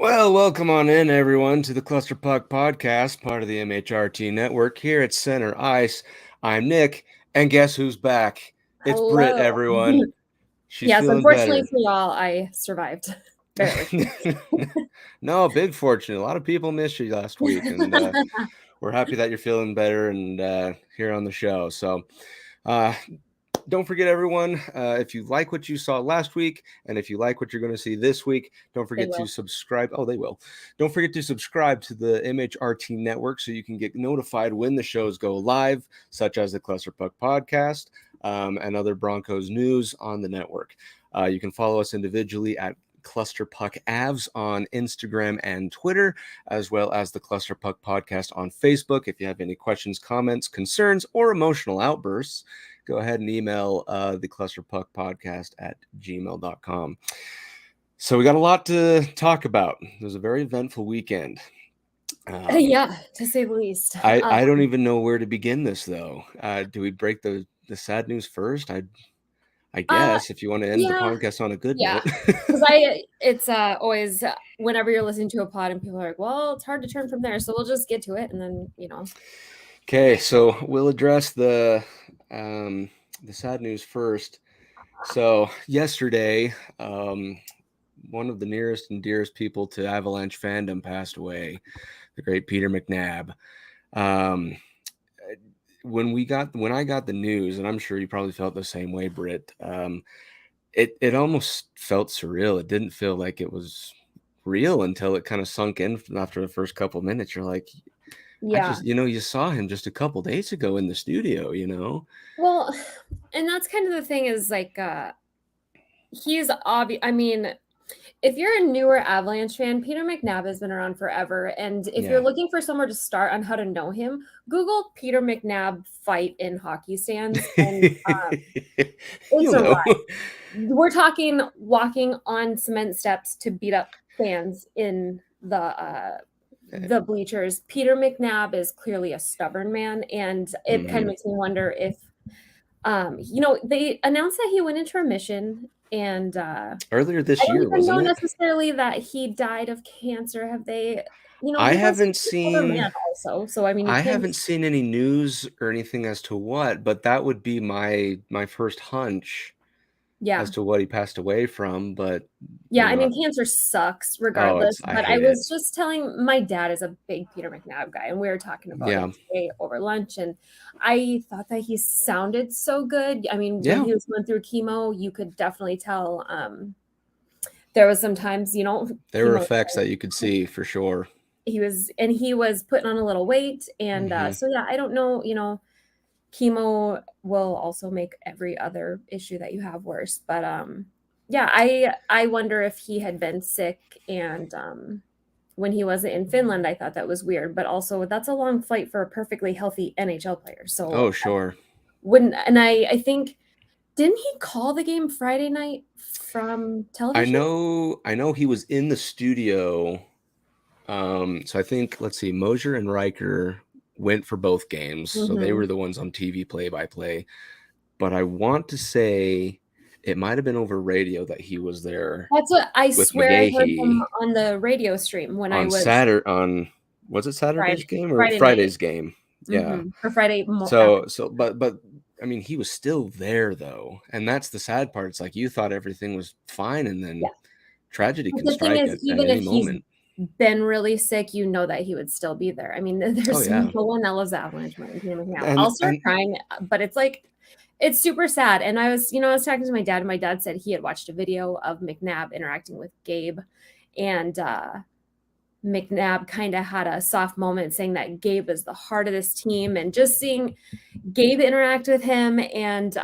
Well, welcome on in, everyone, to the Cluster Puck Podcast, part of the MHRT Network. Here at Center Ice, I'm Nick, and guess who's back? It's Hello. Brit, everyone. She's yes, feeling unfortunately better. for y'all, I survived. Barely. No, big fortune. A lot of people missed you last week, and we're happy that you're feeling better and here on the show. So, don't forget, everyone, if you like what you saw last week and if you like what you're going to see this week, don't forget to subscribe. Oh, they will. Don't forget to subscribe to the MHRT Network so you can get notified when the shows go live, such as the Cluster Puck Podcast and other Broncos news on the network. You can follow us individually at Cluster Puck Avs on Instagram and Twitter, as well as the Cluster Puck Podcast on Facebook. If you have any questions, comments, concerns, or emotional outbursts, go ahead and email the Cluster Puck Podcast at gmail.com. So we got a lot to talk about. It was a very eventful weekend. Yeah, to say the least. I don't even know where to begin this, though. Do we break the sad news first? I guess if you want to end the podcast on a good note. Because it's always whenever you're listening to a pod and people are like, well, it's hard to turn from there. So we'll just get to it and then, Okay, so we'll address the sad news first. So yesterday, one of the nearest and dearest people to Avalanche fandom passed away, the great Peter McNab. When I got the news, and I'm sure you probably felt the same way, Britt, it almost felt surreal. It didn't feel like it was real until it kind of sunk in after the first couple of minutes. You're like, yeah, you saw him just a couple days ago in the studio, Well, and that's kind of the thing is like, he's obvious. I mean, if you're a newer Avalanche fan, Peter McNab has been around forever. And if you're looking for somewhere to start on how to know him, Google Peter McNab fight in hockey stands. And it's a ride. We're talking walking on cement steps to beat up fans in the bleachers. Peter McNab is clearly a stubborn man. And it kind of makes me wonder if, they announced that he went into remission. And earlier this year, wasn't it? I don't know necessarily that he died of cancer. Have they? I haven't seen. Also, so I mean, I haven't seen any news or anything as to what, but that would be my first hunch. Yeah. As to what he passed away from, but yeah, I mean, cancer sucks regardless. But I was just telling my dad is a big Peter McNab guy, and we were talking about it today over lunch, and I thought that he sounded so good. I mean, when he was going through chemo, you could definitely tell. There was sometimes, there were effects that you could see for sure. He was putting on a little weight, and so yeah, I don't know, chemo will also make every other issue that you have worse. But yeah, I wonder if he had been sick and when he wasn't in Finland, I thought that was weird. But also that's a long flight for a perfectly healthy NHL player. So sure. I think didn't he call the game Friday night from television? I know he was in the studio. So I think let's see, Mosier and Riker went for both games, so they were the ones on TV play-by-play. But I want to say it might have been over radio that he was there. That's what I swear I heard him on the radio stream when I was was it Saturday's game or Friday's game? Yeah, for Friday. But I mean, he was still there though, and that's the sad part. It's like you thought everything was fine, and then tragedy can strike at any moment. Been really sick, that he would still be there. I mean, there's no one that loves the Avalanche more than him now. I'll start crying, but it's like it's super sad. And I was talking to my dad, and my dad said he had watched a video of McNab interacting with Gabe, and McNab kind of had a soft moment saying that Gabe is the heart of this team, and just seeing Gabe interact with him and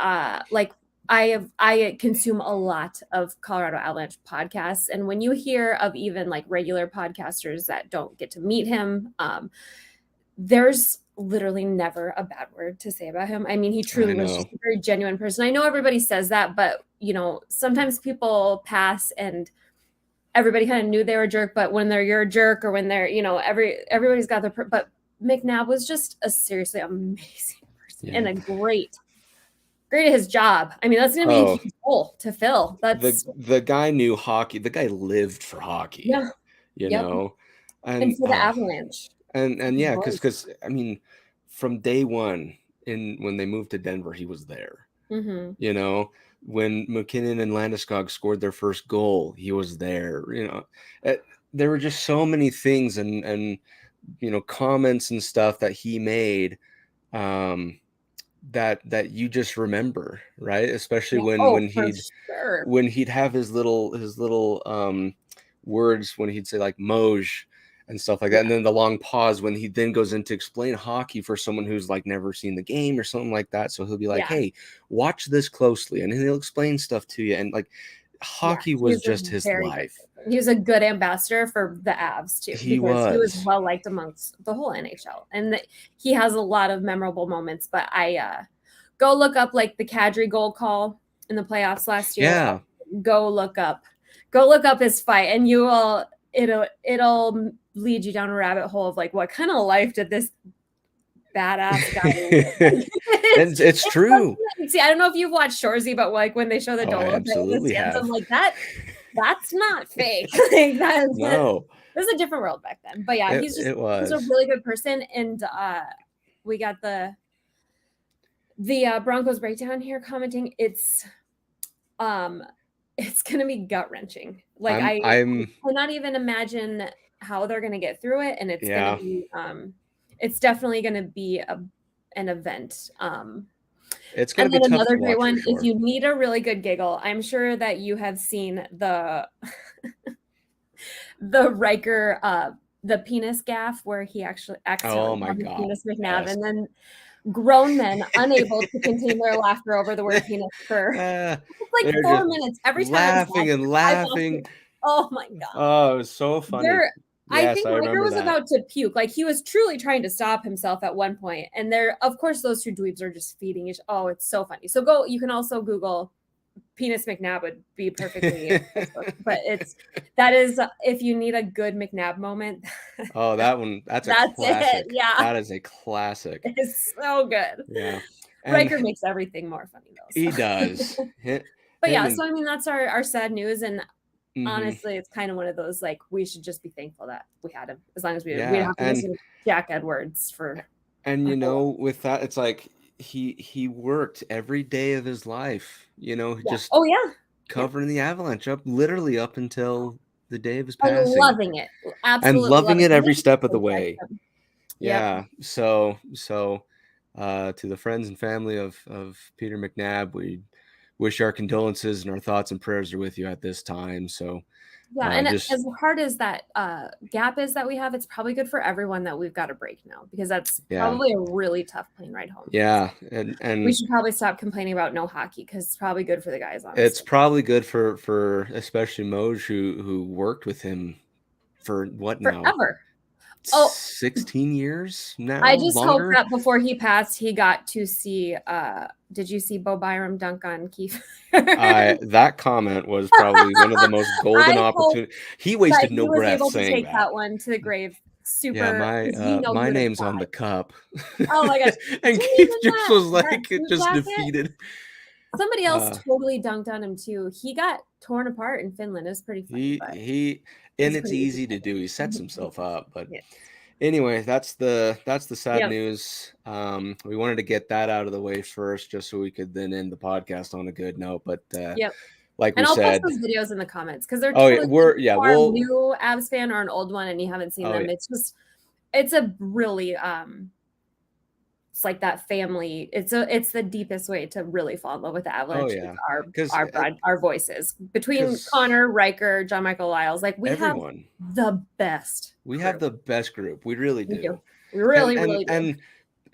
I consume a lot of Colorado Avalanche podcasts. And when you hear of even like regular podcasters that don't get to meet him, there's literally never a bad word to say about him. I mean, he truly was just a very genuine person. I know everybody says that, but sometimes people pass and everybody kind of knew they were a jerk, but when you're a jerk or when they're, everybody's got their, but McNab was just a seriously amazing person and a great at his job. I mean, that's going to be a huge role to fill. That's the guy knew hockey. The guy lived for hockey. Yeah. you Yep. know, And for the Avalanche. and yeah, because I mean, from day one when they moved to Denver, he was there. You know, when McKinnon and Landeskog scored their first goal, he was there. You know, there were just so many things and you know, comments and stuff that he made that you just remember, right? Especially when he'd have his little words when he'd say like Moj and stuff like that, and then the long pause when he then goes in to explain hockey for someone who's like never seen the game or something like that. So he'll be like, hey, watch this closely, and he'll explain stuff to you. And like, hockey was just his life. He was a good ambassador for the Avs too, he was well liked amongst the whole NHL, and he has a lot of memorable moments. But I go look up like the Kadri goal call in the playoffs last year. Yeah, go look up his fight, and you will it'll lead you down a rabbit hole of like, what kind of life did this badass guy live? it's true. See, I don't know if you've watched Shoresy, but like when they show the Dolo, I'm like, that's not fake. Like no, it was a different world back then. But yeah, he's a really good person. And we got the Broncos breakdown here commenting. It's gonna be gut-wrenching. Like I cannot even imagine how they're gonna get through it, and it's gonna be it's definitely gonna be an event. It's gonna be tough another to great watch, one. sure. If you need a really good giggle, I'm sure that you have seen the Riker the penis gaff where he actually accidentally penis McNab, and then grown men unable to contain their laughter over the word penis for like 4 minutes every time. Laughing. Oh my god! Oh, it was so funny. I think Riker was about to puke. Like he was truly trying to stop himself at one point. And of course, those two dweebs are just feeding each. Oh, it's so funny. So you can also Google penis McNab would be perfectly. But that is if you need a good McNab moment. Oh, that's a classic. It. Yeah, that is a classic. It's so good. Yeah, Riker makes everything more funny though. So. He does. But yeah, so I mean that's our sad news, and honestly, it's kind of one of those like we should just be thankful that we had him. As long as we don't have to listen to Jack Edwards for. And you know, with that, it's like he worked every day of his life. You know, just covering the Avalanche literally up until the day of his passing, and loving it, absolutely, and loving it every step of the way. Yeah. So to the friends and family of Peter McNab, we wish our condolences, and our thoughts and prayers are with you at this time. So and as hard as that gap is that we have, it's probably good for everyone that we've got a break now, because that's probably a really tough plane ride home. Yeah, and we should probably stop complaining about no hockey, because it's probably good for the guys. Honestly. It's probably good for especially Moj, who worked with him for what now? Forever. 16 years now. I just hope that before he passed, he got to see. Did you see Bo Byram dunk on Keith? That comment was probably one of the most golden opportunities. He wasted no breath saying that one to the grave. Super. Yeah, my name's on the cup. Oh my gosh! And Keith just was like defeated. Somebody else totally dunked on him too. He got torn apart in Finland. It was pretty funny. It's easy to do. He sets himself up, but anyway, that's the sad news. We wanted to get that out of the way first, just so we could then end the podcast on a good note. But like we said, I'll post those videos in the comments, because they're totally a new Avs fan or an old one, and you haven't seen them. It's a really it's like that family. It's the deepest way to really fall in love with the Avalanche. Our voices between Connor, Riker, John Michael Lyles. Like we have the best. We have the best group. We really do. We really do.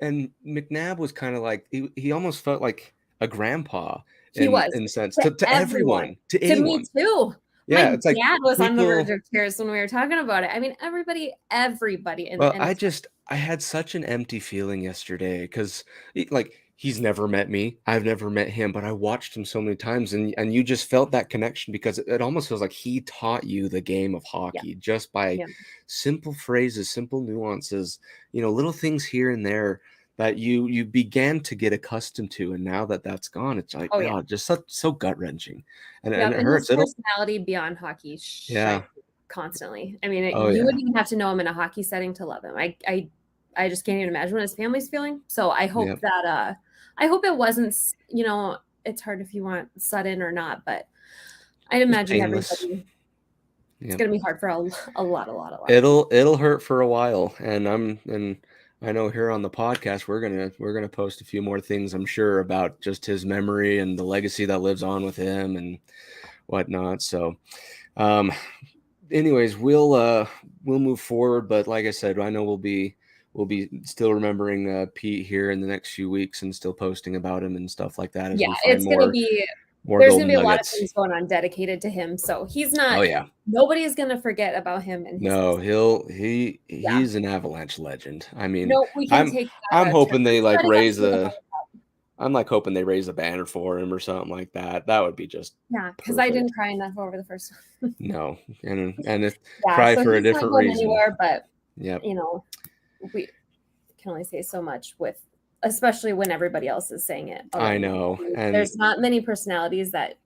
And McNab was kind of like he almost felt like a grandpa. He was in a sense to everyone, to anyone. Me too. Yeah, my dad was on the verge of tears when we were talking about it. I mean, everybody. I had such an empty feeling yesterday, because like he's never met me. I've never met him, but I watched him so many times, and you just felt that connection, because it almost feels like he taught you the game of hockey just by simple phrases, simple nuances, little things here and there that you began to get accustomed to. And now that that's gone, it's like, just so gut-wrenching, and it hurts. His personality beyond hockey. constantly. I mean, you wouldn't even have to know him in a hockey setting to love him. I just can't even imagine what his family's feeling. So I hope that I hope it wasn't, it's hard if you want Sudden or not, but I'd imagine everybody. It's going to be hard for a lot. It'll hurt for a while, and I know here on the podcast we're gonna post a few more things, I'm sure, about just his memory and the legacy that lives on with him and whatnot. So, anyways, we'll move forward, but like I said, I know we'll be still remembering Pete here in the next few weeks and still posting about him and stuff like that. It's going to be. There's going to be a lot of things going on dedicated to him. So he's not. Nobody's going to forget about him. And he's an Avalanche legend. I mean, we can take. I'm hoping they raise a. I'm hoping they raise a banner for him or something like that. That would be just because I didn't cry enough over the first one. No, and cry for a different reason. Anywhere, but we can only say so much especially when everybody else is saying it. I know. And there's not many personalities that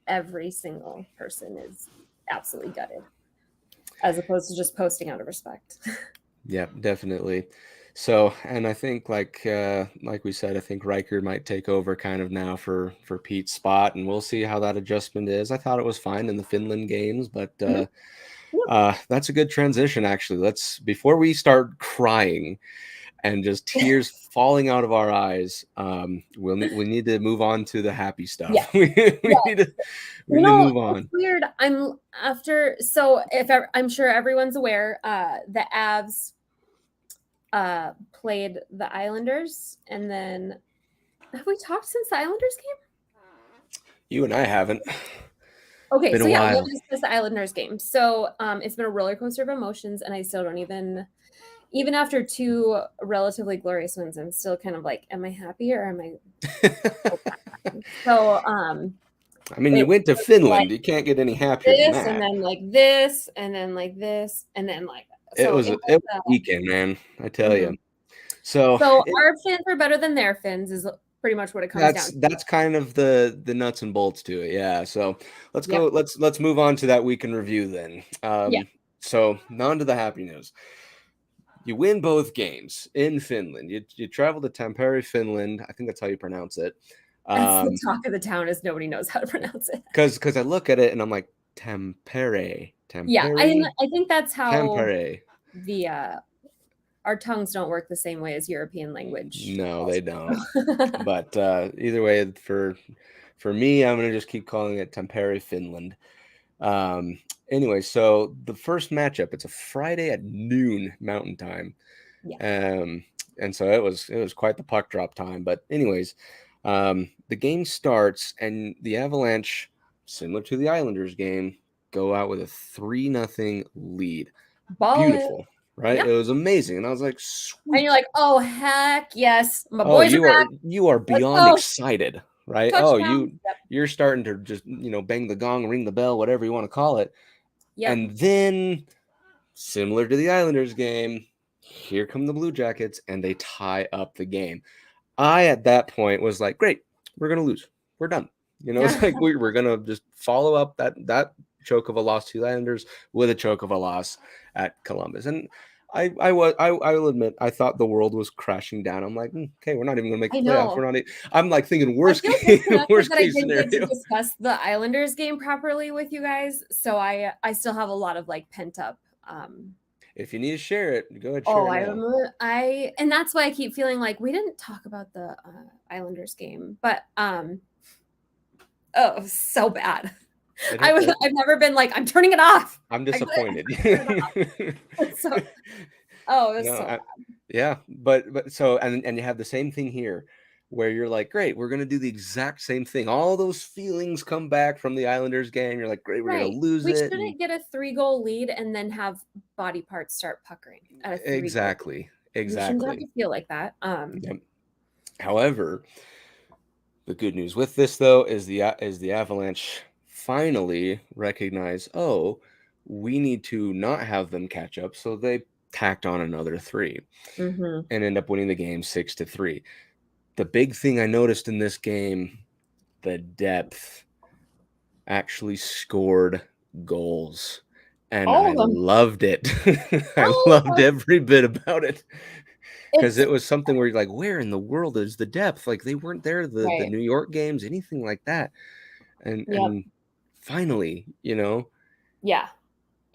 every single person is absolutely gutted, as opposed to just posting out of respect. Yeah, definitely. So, and I think like we said, I think Riker might take over kind of now for Pete's spot, and we'll see how that adjustment is. I thought it was fine in the Finland games, but that's a good transition, actually. Before we start crying and just tears falling out of our eyes, we need to move on to the happy stuff. We need to move on. It's weird. I'm sure everyone's aware, the Avs played the Islanders, and then have we talked since the Islanders game? You and I haven't. Okay, so we'll discuss the Islanders game. So it's been a roller coaster of emotions, and I still don't even after 2 relatively glorious wins, I'm still kind of like, am I happy or am I? So, I mean, you went to Finland. You can't get any happier than that. And then like this, and then like this, and then like. So it was a weekend, man. I tell you. So our fins are better than their fins is pretty much what it comes down to. That's kind of the nuts and bolts to it. Yeah. So let's go. Let's move on to that week in review then. So on to the happy news. You win both games in Finland. You travel to Tampere, Finland. I think that's how you pronounce it. That's the talk of the town, is nobody knows how to pronounce it. Because I look at it and I'm like, Tampere. Yeah, I think that's how Tampere. Our tongues don't work the same way as European language. No, they don't. But either way, for me, I'm gonna just keep calling it Tampere, Finland. Anyway, so the first matchup, it's a Friday at noon Mountain Time. And so it was quite the puck drop time. But anyways, the game starts and the Avalanche, similar to the Islanders game, go out with a 3-0 lead. Beautiful, right? It was amazing. And I was like, sweet. And you're like, oh, heck yes. My boys are back. You are beyond excited, right? Touchdown. You're starting to just, bang the gong, ring the bell, whatever you want to call it. And then, similar to the Islanders game, here come the Blue Jackets, and they tie up the game. I, at that point, was like, great, we're going to lose. We're done. It's like we're going to just follow up that choke of a loss to the Islanders with a choke of a loss at Columbus. And I will admit, I thought the world was crashing down. I'm like, okay, we're not even going to make the playoffs. We're not. I'm like thinking worst case scenario. I didn't get to discuss the Islanders game properly with you guys, so I still have a lot of pent up. If you need to share it, go ahead. Share it and that's why I keep feeling like we didn't talk about the Islanders game, but so bad. I've never been like, I'm turning it off. I'm disappointed. So bad. Yeah, but so and you have the same thing here where you're like, great, we're gonna do the exact same thing. All those feelings come back from the Islanders game. You're like, great, we're gonna lose it. We shouldn't get a 3-goal lead and then have body parts start puckering at a 3-goal Exactly. You shouldn't have to feel like that. However, the good news with this though is the Avalanche finally recognize, we need to not have them catch up, so they tacked on another 3 and end up winning the game 6-3. The big thing I noticed in this game, the depth actually scored goals, and All I of them. loved it. I loved every bit about it. Because it was something where you're like, where in the world is the depth? Like, they weren't there, the New York games, anything like that. And finally, you know. Yeah.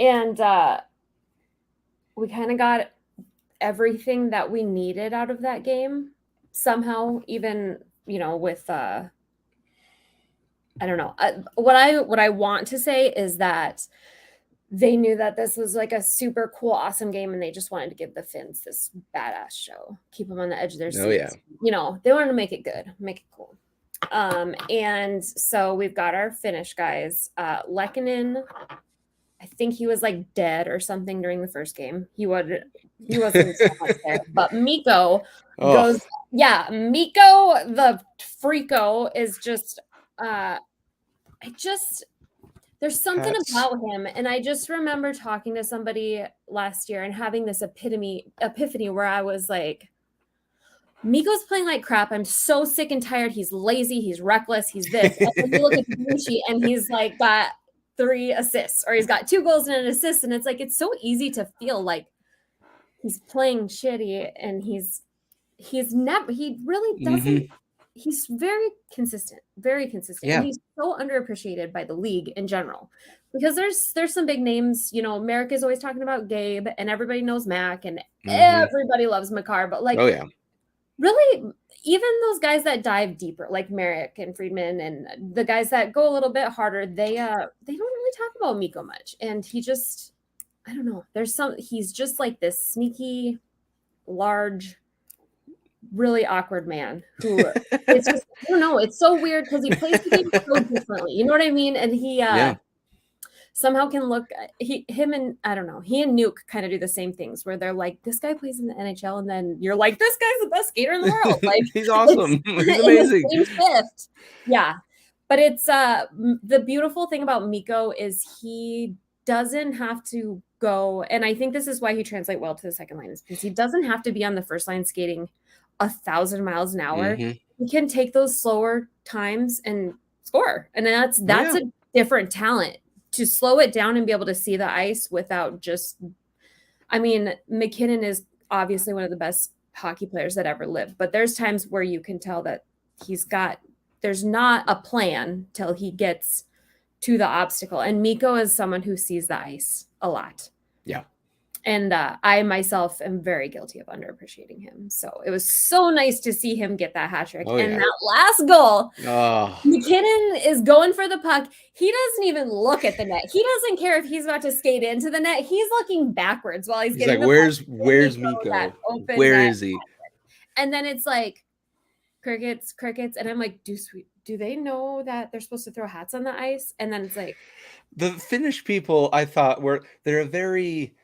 And we kind of got everything that we needed out of that game somehow, even, you know, with I don't know. What I want to say is that they knew that this was like a super cool, awesome game, and they just wanted to give the Finns this badass show, keep them on the edge of their seats. Oh, yeah. You know, they wanted to make it good, make it cool. And so we've got our Finnish guys. Lehkonen, I think he was like dead or something during the first game. He wasn't so much there. But Mikko goes, Mikko the Freako is just there's something about him. And I just remember talking to somebody last year and having this epiphany where I was like, Mikko's playing like crap. I'm so sick and tired. He's lazy. He's reckless. He's this. And then you look at Gucci and he's like got 3 assists, or he's got 2 goals and an assist. And it's like, it's so easy to feel like he's playing shitty, and he really doesn't. He's very consistent. Yeah. And he's so underappreciated by the league in general, because there's some big names, you know, Merrick is always talking about Gabe, and everybody knows Mac, and everybody loves Makar, but like, really, even those guys that dive deeper, like Merrick and Friedman, and the guys that go a little bit harder, they don't really talk about Mikko much. And he just, I don't know. He's just like this sneaky, large, really awkward man who it's just, I don't know. It's so weird because he plays the game so differently. You know what I mean? And he somehow can look, him and I don't know, he and Nuke kind of do the same things where they're like, this guy plays in the NHL, and then you're like, this guy's the best skater in the world. Like, he's awesome. He's amazing. In the same shift. Yeah. But it's the beautiful thing about Mikko is he doesn't have to go, and I think this is why he translates well to the second line, is because he doesn't have to be on the first line skating 1,000 miles an hour. He can take those slower times and score. And that's a different talent, to slow it down and be able to see the ice without just, I mean, McKinnon is obviously one of the best hockey players that ever lived, but there's times where you can tell that there's not a plan till he gets to the obstacle. And Mikko is someone who sees the ice a lot. Yeah. And I myself am very guilty of underappreciating him. So it was so nice to see him get that hat trick. And that last goal, McKinnon is going for the puck. He doesn't even look at the net. He doesn't care if he's about to skate into the net. He's looking backwards while he's getting like, where's Mikko? Where is he? And then it's like crickets. And I'm like, do they know that they're supposed to throw hats on the ice? And then it's like, the Finnish people, I thought, they're a very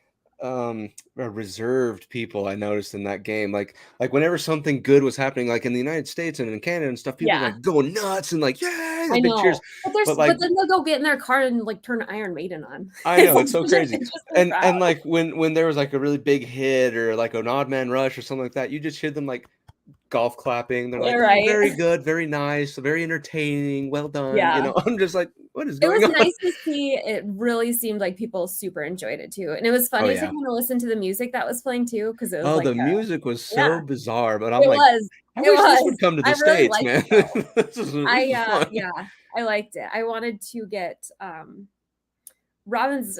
reserved people. I noticed in that game, like whenever something good was happening, like in the United States and in Canada and stuff, people were like going nuts and like, yeah, I know. cheers. But then they'll go get in their car and like turn Iron Maiden on. I know, it's so crazy. And like when there was like a really big hit or like an odd man rush or something like that, you just hear them like golf clapping. They're like, oh, very good, very nice, very entertaining, well done. You know, I'm just like, what is going on? It was nice to see. It really seemed like people super enjoyed it too, and it was funny to kind of listen to the music that was playing too, because it was the music was so bizarre. But I'm like, I wish this would come to the States, man. This is really fun. I liked it. I wanted to get Robin's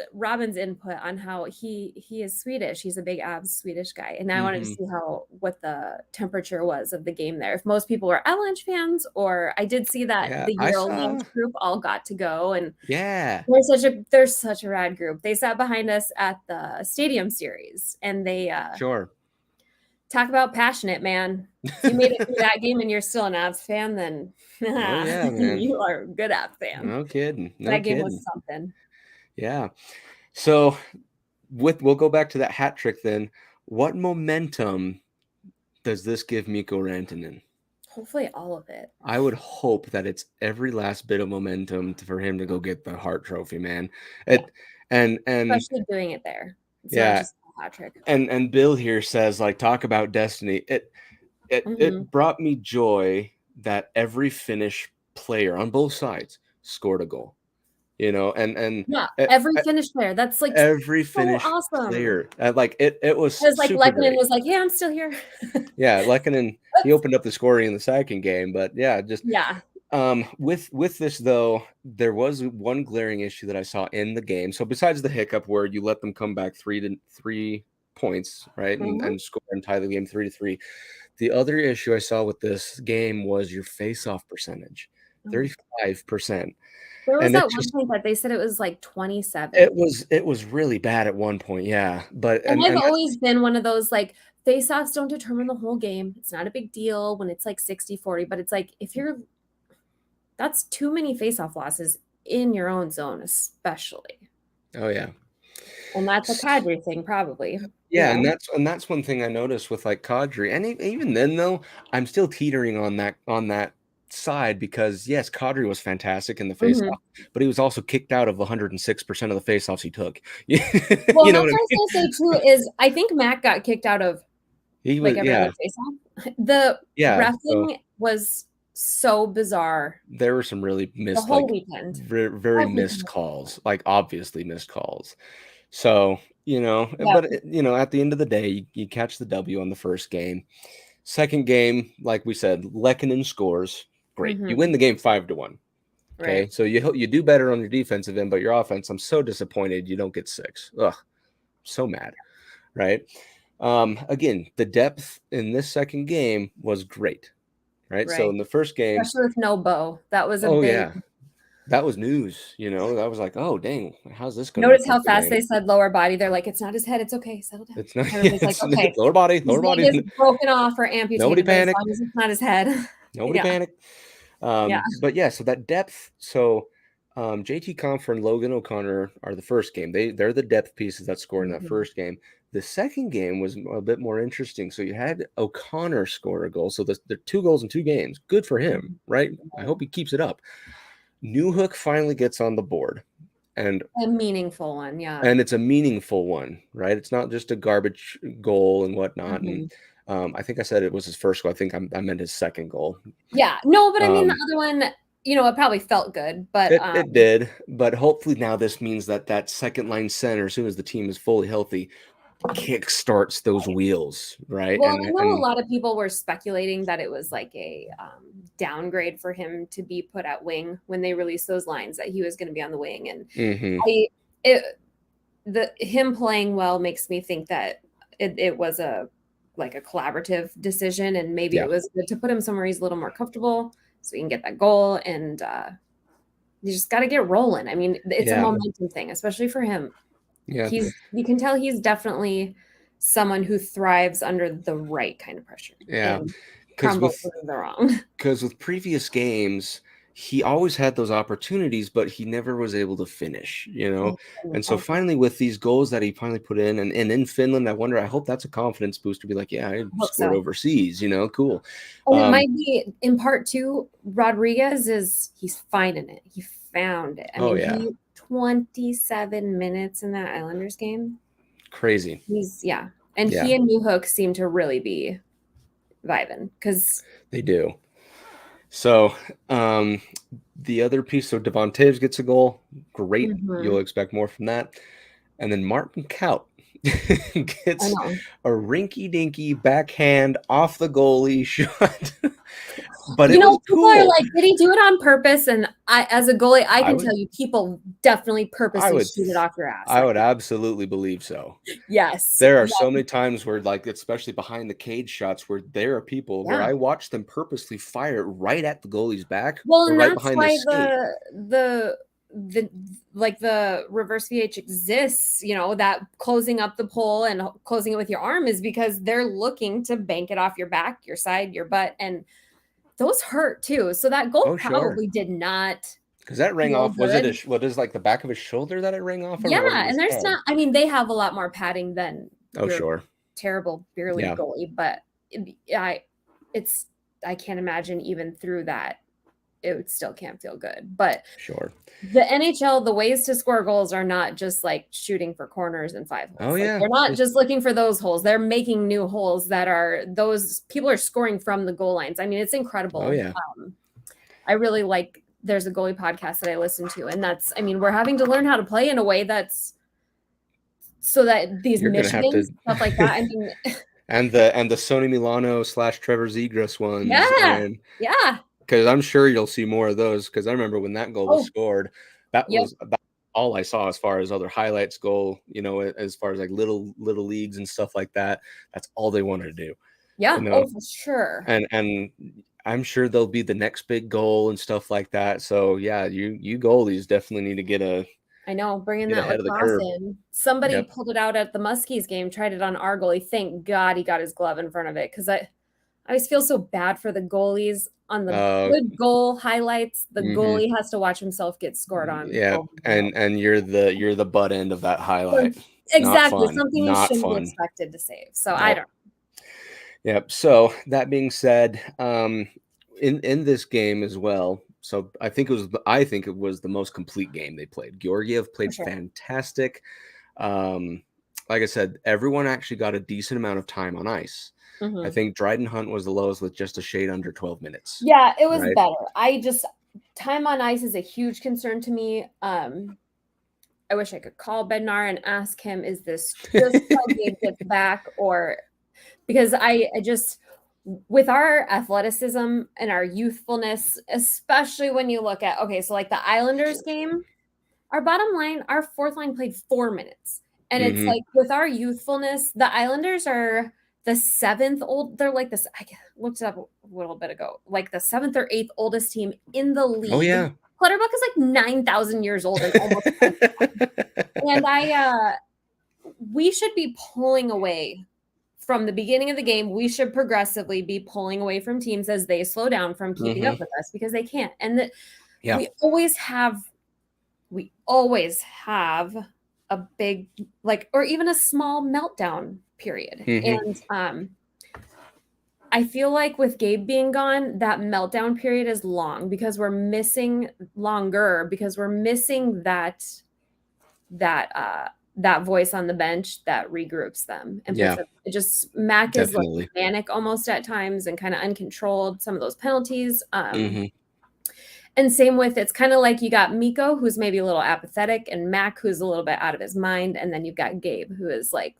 input on how he is Swedish. He's a big Avs Swedish guy, and I wanted to see what the temperature was of the game there. If most people were Avalanche fans, or I did see that the Avalanche group all got to go, and they're such a rad group. They sat behind us at the Stadium Series, and they talk about passionate, man. If you made it through that game and you're still an Avs fan, then you are a good Avs fan. No kidding. That game was something. Yeah. So we'll go back to that hat trick then. What momentum does this give Mikko Rantanen? Hopefully all of it. I would hope that it's every last bit of momentum for him to go get the Hart Trophy, man. And especially doing it there. It's not just a hat trick. And Bill here says, like, talk about destiny. It brought me joy that every Finnish player on both sides scored a goal. and yeah, every Finnish player. That's like every so Finnish awesome. player. Like it was like Lehkonen was like, yeah, I'm still here. Yeah, Lehkonen, he opened up the scoring in the second game, but with this though, there was one glaring issue that I saw in the game. So besides the hiccup where you let them come back 3 points, right, and score and tie the game 3-3. The other issue I saw with this game was your face-off percentage, 35%. There was that one point that they said it was like 27. It was really bad at one point, yeah. But and I've always been one of those like face-offs don't determine the whole game. It's not a big deal when it's like 60-40, but it's like that's too many face-off losses in your own zone, especially. Oh yeah. And that's a Kadri thing, probably. Yeah, and that's one thing I noticed with like Kadri, and even then though, I'm still teetering on that side because yes, Kadri was fantastic in the faceoff, but he was also kicked out of 106% of the faceoffs he took. Well, that's what I was gonna say too. Is I think Mac got kicked out of every other faceoff. The reffing was so bizarre. There were some really missed the whole weekend, very missed calls, like obviously missed calls. So, but at the end of the day, you catch the W on the first game. Second game, like we said, Lehkonen scores. Great. You win the game 5-1. Okay. Right. So you do better on your defensive end, but your offense, I'm so disappointed you don't get 6. Ugh. So mad. Right. Again, the depth in this second game was great. Right. So in the first game, especially with no Bo, that was a big that was news, That was like, oh dang, how's this going? Notice how fast they said lower body. They're like, it's not his head, it's okay, settle down. It's not. Like, okay, lower body. Is broken off or amputated. Nobody panic. As long as it's not his head. Nobody panic. But so that depth. So JT Compher and Logan O'Connor are the first game. They're the depth pieces that scored in that first game. The second game was a bit more interesting. So you had O'Connor score a goal. So the 2 goals in 2 games. Good for him, right? I hope he keeps it up. Newhook finally gets on the board, and a meaningful one, and it's a meaningful one, right? It's not just a garbage goal and whatnot. And I think I said it was his first goal. I think I meant his second goal. Yeah, no, but I mean the other one, it probably felt good, but it did. But hopefully now this means that second line center, as soon as the team is fully healthy, kick starts those wheels, right? Well, I know a lot of people were speculating that it was like a downgrade for him to be put at wing when they released those lines, that he was going to be on the wing, and him playing well makes me think that it was a collaborative decision, and maybe it was good to put him somewhere he's a little more comfortable so he can get that goal, and you just got to get rolling. I mean, it's a momentum thing, especially for him. Yeah, you can tell he's definitely someone who thrives under the right kind of pressure. Yeah, because with previous games, he always had those opportunities, but he never was able to finish. And so finally, with these goals that he finally put in, and in Finland, I hope that's a confidence boost to be like, yeah, I scored overseas. Cool. And it might be in part 2. Rodriguez he's finding it. He found it. I mean, 27 minutes in that Islanders game. Crazy. And he and Newhook seem to really be vibing because they do. So the other piece, so Devon Toews gets a goal. Great. You'll expect more from that. And then Martin Kaut gets a rinky-dinky backhand off the goalie shot. But people cool. are like, did he do it on purpose? And as a goalie, I can tell you, people definitely purposely shoot it off your ass. I would absolutely believe so. Yes. There are so many times where, especially behind the cage shots, where there are people where I watch them purposely fire it right at the goalie's back. Well, and right behind the the reverse VH exists, that closing up the pole and closing it with your arm is because they're looking to bank it off your back, your side, your butt, and those hurt too. So that goal probably did not, because that rang off. Was it what is the back of his shoulder that it rang off? Yeah, and there's not. I mean, they have a lot more padding than terrible beer league goalie, but I can't imagine even through that it still can't feel good. But the NHL, the ways to score goals are not just like shooting for corners and 5 holes. They're not just looking for those holes. They're making new holes that are those people are scoring from the goal lines. I mean, it's incredible. Oh yeah. I really like there's a goalie podcast that I listen to, and that's, I mean, we're having to learn how to play in a way that's so that these Michigans, stuff like that. I mean, and the Sonny Milano / Trevor Zegras ones. Yeah. Because I'm sure you'll see more of those. Because I remember when that goal was scored, that was about all I saw as far as other highlights go. You know, as far as like little leagues and stuff like that. That's all they wanted to do. Yeah. You know? For sure. And I'm sure there'll be the next big goal and stuff like that. So yeah, you goalies definitely need to get a. I know, bringing that lacrosse in. Somebody pulled it out at the Muskies game, tried it on our goalie. Thank God he got his glove in front of it, because I always feel so bad for the goalies on the good goal highlights. The goalie has to watch himself get scored on. Yeah, and you're the butt end of that highlight. Exactly, something you shouldn't be expected to save. So I don't know. Yep. So that being said, in this game as well. So I think it was the most complete game they played. Georgiev played fantastic. Like I said, everyone actually got a decent amount of time on ice. I think Dryden Hunt was the lowest with just a shade under 12 minutes. Yeah, it was better. Time on ice is a huge concern to me. I wish I could call Bednar and ask him, is this just how Gabe gets back, or because I just, with our athleticism and our youthfulness, especially when you look at, so like the Islanders game, our bottom line, our fourth line played 4 minutes. And it's like, with our youthfulness, the Islanders are the they're like this, I looked it up a little bit ago, like the 7th or 8th oldest team in the league. Oh, yeah. Clutterbuck is like 9,000 years old and almost and we should be pulling away from the beginning of the game. We should progressively be pulling away from teams as they slow down from keeping up with us, because they can't. And we always have a big, like, or even a small meltdown period. And I feel like with Gabe being gone, that meltdown period is long, because we're missing that voice on the bench that regroups them. And Mac is like manic almost at times and kind of uncontrolled, some of those penalties. And same with, it's kind of like you got Mikko, who's maybe a little apathetic, and Mac, who's a little bit out of his mind. And then you've got Gabe, who is like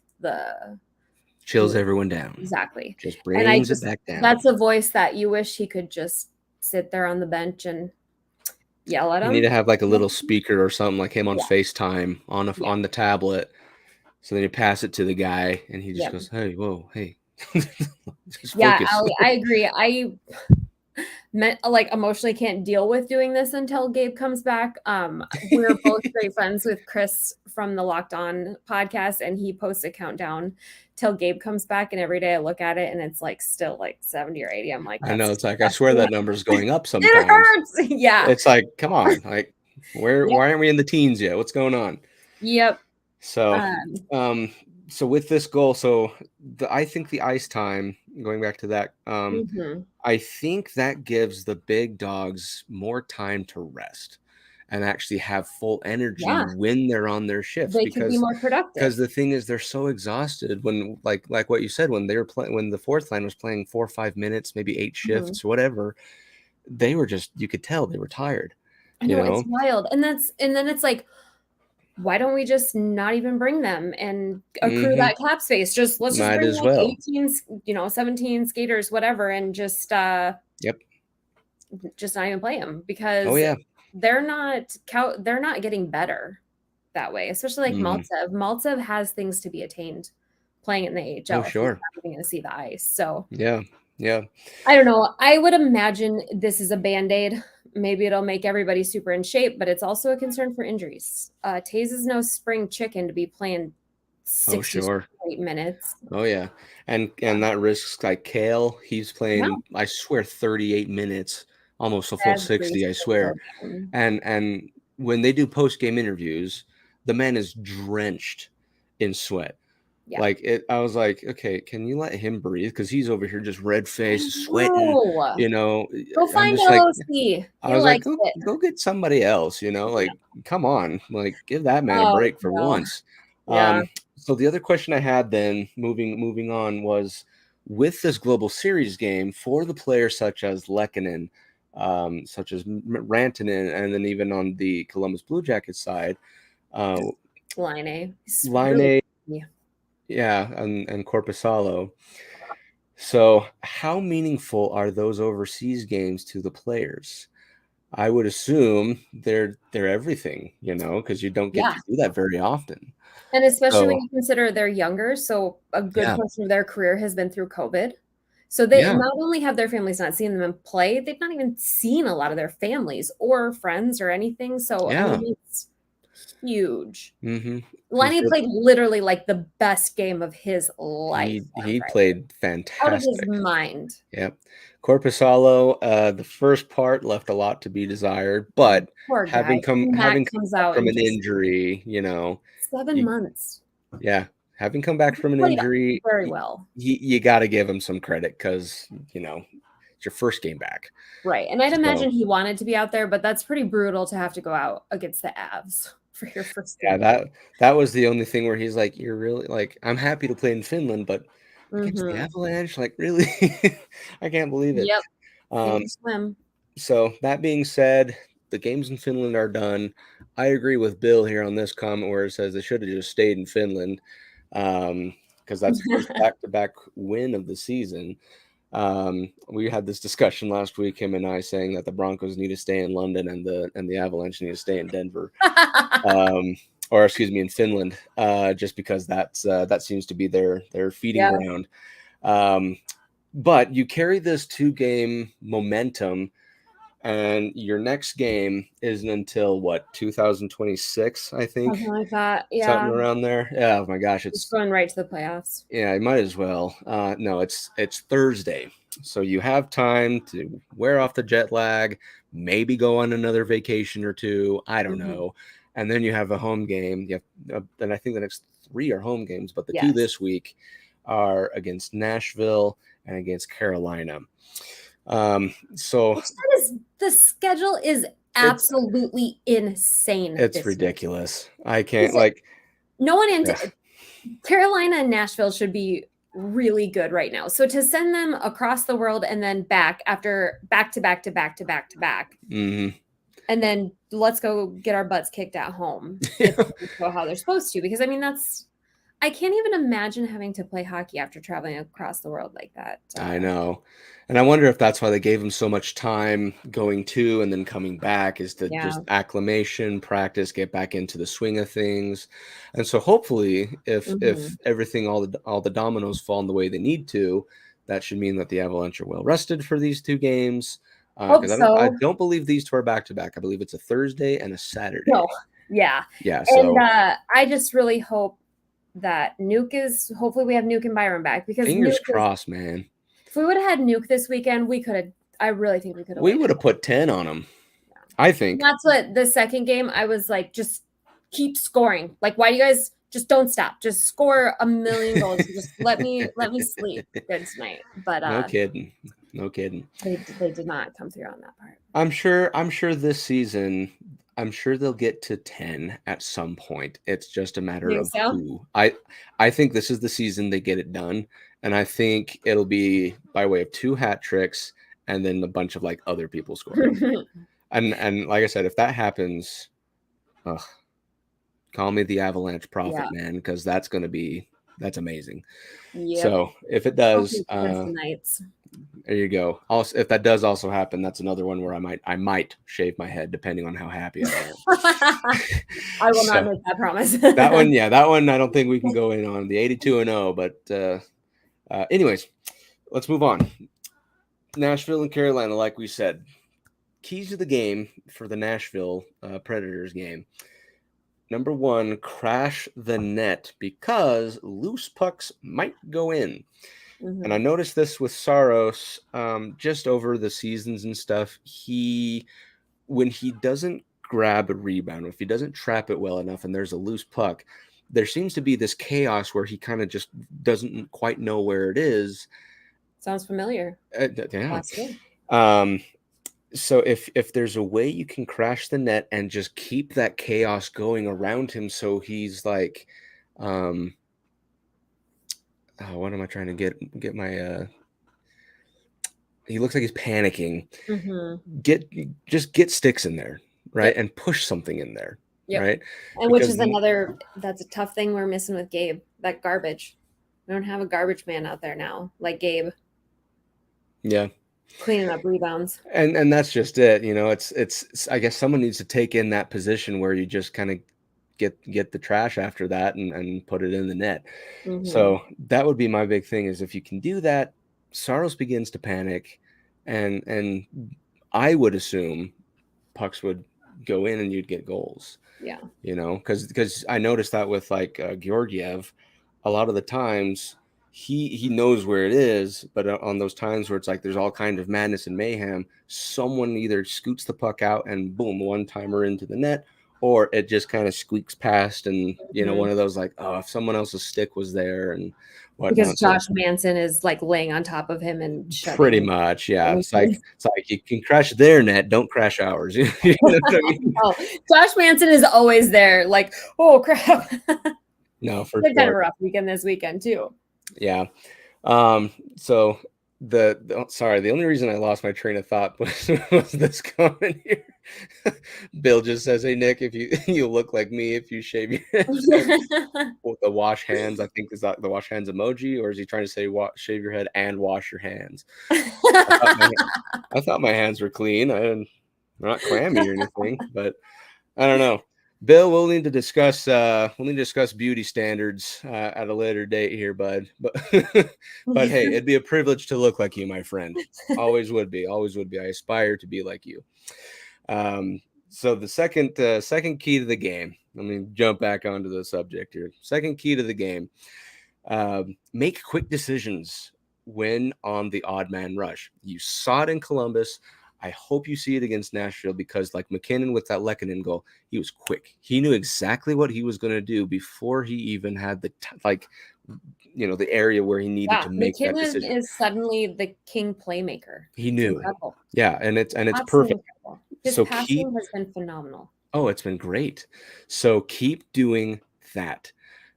chills everyone down. Exactly. Just brings it back down. That's a voice that you wish he could just sit there on the bench and yell at him. You need to have like a little speaker or something like him on FaceTime on the tablet. So then you pass it to the guy and he just goes, hey, whoa, hey. Allie, I agree. I emotionally can't deal with doing this until Gabe comes back. We're both great friends with Chris from the Locked On podcast, and he posts a countdown till Gabe comes back, and every day I look at it and it's like still like 70 or 80. I'm like, I know, it's like, I swear that number's going up sometimes. It hurts. Yeah. It's like, come on, like why aren't we in the teens yet? What's going on? Yep. So so with this goal, I think the ice time, going back to that, I think that gives the big dogs more time to rest and actually have full energy when they're on their shifts. They can be more productive. Because the thing is, they're so exhausted when, like what you said, when they were when the fourth line was playing 4 or 5 minutes, maybe 8 shifts, whatever, they were just, you could tell they were tired. I know, it's wild. And then it's like, why don't we just not even bring them and accrue that cap space? Let's just bring like 18, 17 skaters, whatever, and just not even play them, because they're not getting better that way. Especially like Maltsev. Maltsev has things to be attained playing in the AHL. Oh, sure. He's not going to see the ice. So yeah. I don't know. I would imagine this is a Band-Aid. Maybe it'll make everybody super in shape, but it's also a concern for injuries. Taze is no spring chicken to be playing 60 minutes. Oh, yeah. And that risks like Kale. He's playing, I swear, 38 minutes, almost a full 60, I swear. And when they do post-game interviews, the man is drenched in sweat. Yeah. Like I was like, okay, can you let him breathe? Because he's over here just red faced, sweating. Go find LOC. I was like, go get somebody else. Like, come on, like give that man a break for once. Yeah. So the other question I had then, moving on, was with this Global Series game for the players such as Lehkonen, such as Rantanen, and then even on the Columbus Blue Jackets side, Line Line, yeah, and Korpisalo. So how meaningful are those overseas games to the players? I would assume they're everything, because you don't get to do that very often. And especially when you consider they're younger, so a good portion of their career has been through COVID. So they not only have their families not seen them play, they've not even seen a lot of their families or friends or anything. So I mean, it's huge. Laine played literally like the best game of his life. He played fantastic. Out of his mind. Yep. Korpisalo, the first part left a lot to be desired, but having come out from an injury, 7 months. Yeah. Having come back from an injury very well. You got to give him some credit because, it's your first game back. Right. And I'd imagine he wanted to be out there, but that's pretty brutal to have to go out against the Avs for your first game. Yeah, that was the only thing where he's like, you're really like, I'm happy to play in Finland, but against the Avalanche, like, really? I can't believe it. Yep. Swim. So that being said, the games in Finland are done. I agree with Bill here on this comment where it says they should have just stayed in Finland, because that's the first back-to-back win of the season. We had this discussion last week, him and I, saying that the Broncos need to stay in London and the Avalanche need to stay in Denver, or excuse me, in Finland, just because that seems to be their feeding ground. But you carry this 2-game momentum, and your next game isn't until 2026, I think. Something like that. Yeah. Something around there. Yeah. Oh my gosh. It's going right to the playoffs. Yeah, you might as well. No, it's Thursday. So you have time to wear off the jet lag, maybe go on another vacation or two. I don't know. And then you have a home game. And I think the next 3 are home games, but the 2 this week are against Nashville and against Carolina. So the schedule is absolutely insane. It's ridiculous. I can't no one Carolina and Nashville should be really good right now. So to send them across the world and then back after back to back to back to back to back. And then let's go get our butts kicked at home. Go how they're supposed to, because I mean I can't even imagine having to play hockey after traveling across the world like that. I know. And I wonder if that's why they gave him so much time going to and then coming back, is to just acclimation, practice, get back into the swing of things. And so hopefully if everything, all the dominoes fall in the way they need to, that should mean that the Avalanche are well rested for these 2 games. I don't believe these 2 are back-to-back. I believe it's a Thursday and a Saturday. No. Yeah. Yeah. So. And I just really hope that hopefully we have Nik and Byron back, because fingers crossed, man. If we would have had Nik this weekend, I really think we could have. We would have put 10 on him. Yeah. I think. And that's what the second game, I was like, just keep scoring. Like, why do you guys just don't stop? Just score a million goals. Just let me sleep good tonight. But no kidding. They did not come through on that part. I'm sure this season, I'm sure they'll get to 10 at some point. It's just a matter of who. I think this is the season they get it done, and I think it'll be by way of 2 hat tricks and then a bunch of other people scoring. and like I said, if that happens, call me the Avalanche prophet, man, because that's amazing. Yep. So if it does, there you go. Also, if that does also happen, that's another one where I might shave my head, depending on how happy I am. I will not make that promise. that one I don't think we can go in on, the 82-0. But anyways, let's move on. Nashville and Carolina, like we said, keys to the game for the Nashville Predators game. Number 1, crash the net, because loose pucks might go in. And I noticed this with Saros, just over the seasons and stuff. When he doesn't grab a rebound, if he doesn't trap it well enough and there's a loose puck, there seems to be this chaos where he kind of just doesn't quite know where it is. Sounds familiar. So if there's a way you can crash the net and just keep that chaos going around him, so he's like, what am I trying to get my he looks like he's panicking. Mm-hmm. Just get sticks in there, right? Yep. And push something in there, right? And which is that's a tough thing we're missing with Gabe, that garbage. We don't have a garbage man out there now, like Gabe. Yeah. Cleaning up rebounds. And that's just it. It's I guess someone needs to take in that position where you just kind of get the trash after that and put it in the net. Mm-hmm. So that would be my big thing, is if you can do that, Saros begins to panic, and I would assume pucks would go in and you'd get goals. Yeah. Because I noticed that with like Georgiev, a lot of the times he knows where it is, but on those times where it's like there's all kind of madness and mayhem, someone either scoots the puck out and boom, one-timer into the net, or it just kind of squeaks past and, one of those like, oh, if someone else's stick was there and whatnot. Because Josh Manson is like laying on top of him and pretty much, yeah. It's like you can crash their net, don't crash ours. You know what I mean? Oh, Josh Manson is always there, like, oh crap. No, for sure. Kind of a rough weekend this weekend too. Yeah. So the only reason I lost my train of thought was this comment here. Bill just says, "Hey Nick, if you look like me if you shave your head." With the wash hands, I think, is that the wash hands emoji, or is he trying to say shave your head and wash your hands? I thought my hands were clean. They're not clammy or anything, but I don't know. Bill, we'll need to discuss beauty standards at a later date here, bud. But hey, it'd be a privilege to look like you, my friend. Always would be. Always would be. I aspire to be like you. So the second key to the game. Let me jump back onto the subject here. Second key to the game: make quick decisions when on the odd man rush. You saw it in Columbus. I hope you see it against Nashville, because like McKinnon with that Lehkonen goal, he was quick. He knew exactly what he was going to do before he even had the area where he needed to make that decision. McKinnon is suddenly the king playmaker. He knew. Yeah, and it's perfect. Incredible. His passing has been phenomenal. Oh, it's been great. So keep doing that.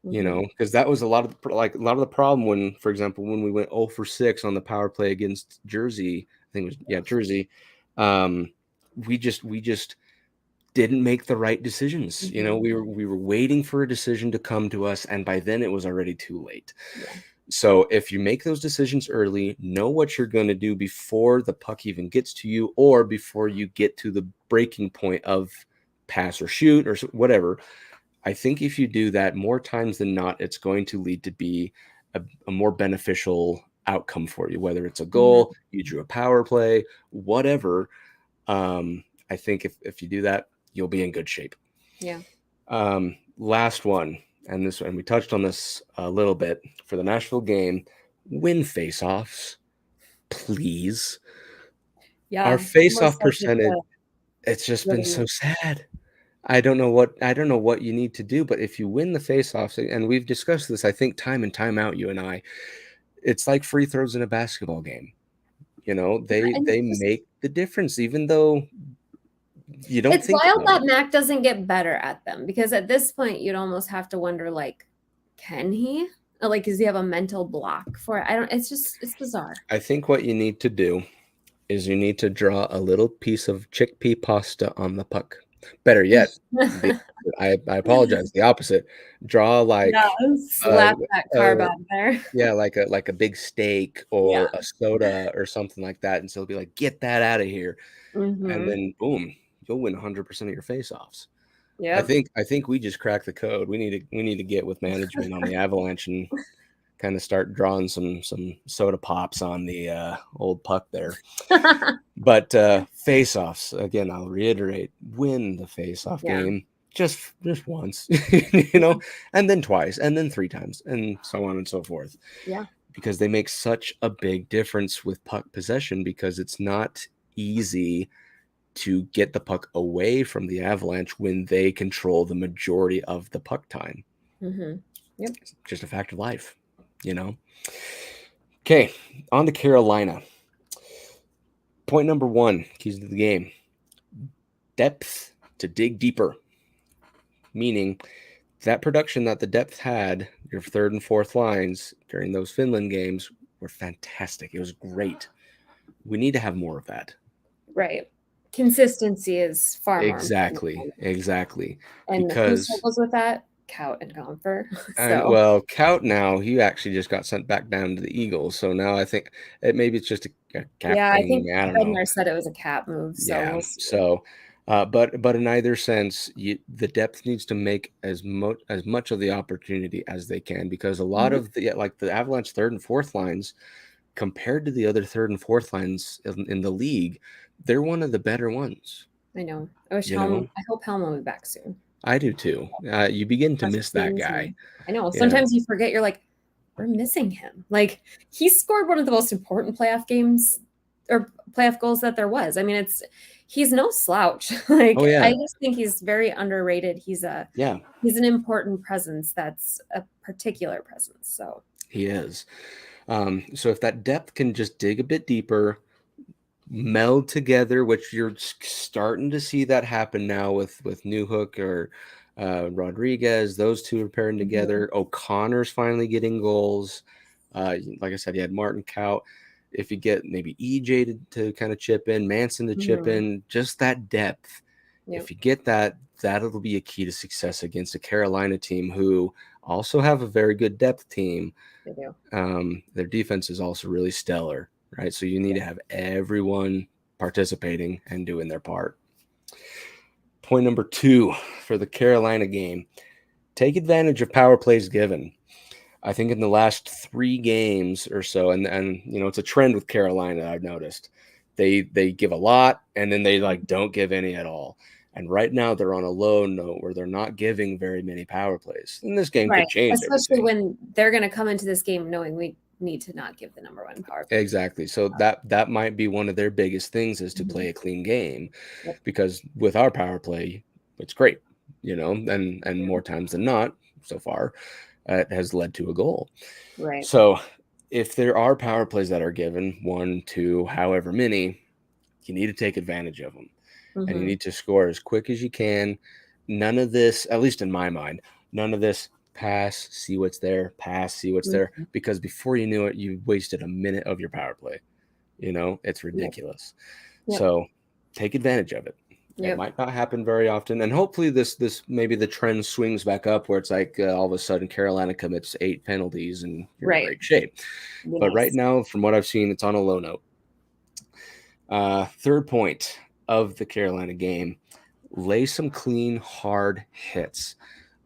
Because that was a lot of the problem when, for example, when we went 0 for 6 on the power play against Jersey. I think it was Jersey. We just didn't make the right decisions. We were waiting for a decision to come to us, and by then it was already too late. Yeah. So if you make those decisions early, know what you're going to do before the puck even gets to you, or before you get to the breaking point of pass or shoot or whatever. I think if you do that more times than not, it's going to lead to be a more beneficial outcome for you, whether it's a goal, you drew a power play, whatever. I think if you do that, you'll be in good shape. Yeah. Last one, and we touched on this a little bit for the Nashville game: win faceoffs, please. Yeah. Our faceoff percentage, it's just been so sad. I don't know what you need to do, but if you win the faceoffs, and we've discussed this, I think, time and time out, you and I, it's like free throws in a basketball game. They make the difference, even though you don't. It's wild that Mac doesn't get better at them, because at this point you'd almost have to wonder, like, can he? Or like, does he have a mental block for it? It's bizarre. I think what you need to do is you need to draw a little piece of chickpea pasta on the puck. Better yet, I apologize. The opposite. Draw slap that carb out there. Yeah, like a big steak or a soda or something like that, and so it'll be like, get that out of here, and then boom, you'll win 100% of your faceoffs. Yeah, I think we just cracked the code. We need to get with management on the Avalanche and kind of start drawing some soda pops on the old puck there. But face-offs, again, I'll reiterate, win the face-off game just once, and then twice, and then 3 times, and so on and so forth. Yeah. Because they make such a big difference with puck possession, because it's not easy to get the puck away from the Avalanche when they control the majority of the puck time. Yep. It's just a fact of life. Okay, on to Carolina. Point number 1, keys to the game: depth to dig deeper. Meaning that production that the depth had, your third and fourth lines during those Finland games, were fantastic. It was great. we need to have more of that. Right. Consistency is far more Exactly. And who struggles with that? Kaut and Gomper. And well, Kaut now, he actually just got sent back down to the Eagles. So now I think maybe it's just a cap I thing. think I don't know. Bednar said it was a cap move. So yeah. We'll see. So, but in either sense, the depth needs to make as much of the opportunity as they can, because a lot of the Avalanche third and fourth lines, compared to the other third and fourth lines in the league, they're one of the better ones. I know. I hope Helm will be back soon. I do too. You begin to miss that guy. I know. Sometimes you forget. You're like, we're missing him. Like, he scored one of the most important playoff games or playoff goals that there was. I mean, he's no slouch. Like, I just think he's very underrated. He's an important presence. That's a particular presence. So he is. So if that depth can just dig a bit deeper, meld together, which you're starting to see that happen now with Newhook or Rodriguez, those two are pairing together. O'Connor's finally getting goals. Like I said, you had Martin Kaut. If you get maybe EJ to kind of chip in, Manson to chip in, just that depth. If you get that, that'll be a key to success against a Carolina team who also have a very good depth team. They do. Their defense is also really stellar, right? So you need to have everyone participating and doing their part. Point number 2 for the Carolina game: take advantage of power plays given. I think in the last 3 games or so, and it's a trend with Carolina, I've noticed. They give a lot, and then they don't give any at all. And right now they're on a low note where they're not giving very many power plays. And this game could change, especially when they're going to come into this game knowing we need to not give the number 1 power play. Exactly. So that might be one of their biggest things, is to play a clean game, because with our power play, it's great, and more times than not so far, it has led to a goal. Right. So if there are power plays that are given, 1, 2, however many, you need to take advantage of them. And you need to score as quick as you can. None of this, at least in my mind, pass, see what's there, pass, see what's there, because before you knew it, you wasted a minute of your power play. It's ridiculous. So take advantage of it. It might not happen very often, and hopefully this maybe the trend swings back up, where it's all of a sudden Carolina commits 8 penalties and you're in great shape. But right now, from what I've seen, it's on a low note. Third point of the Carolina game: lay some clean, hard hits.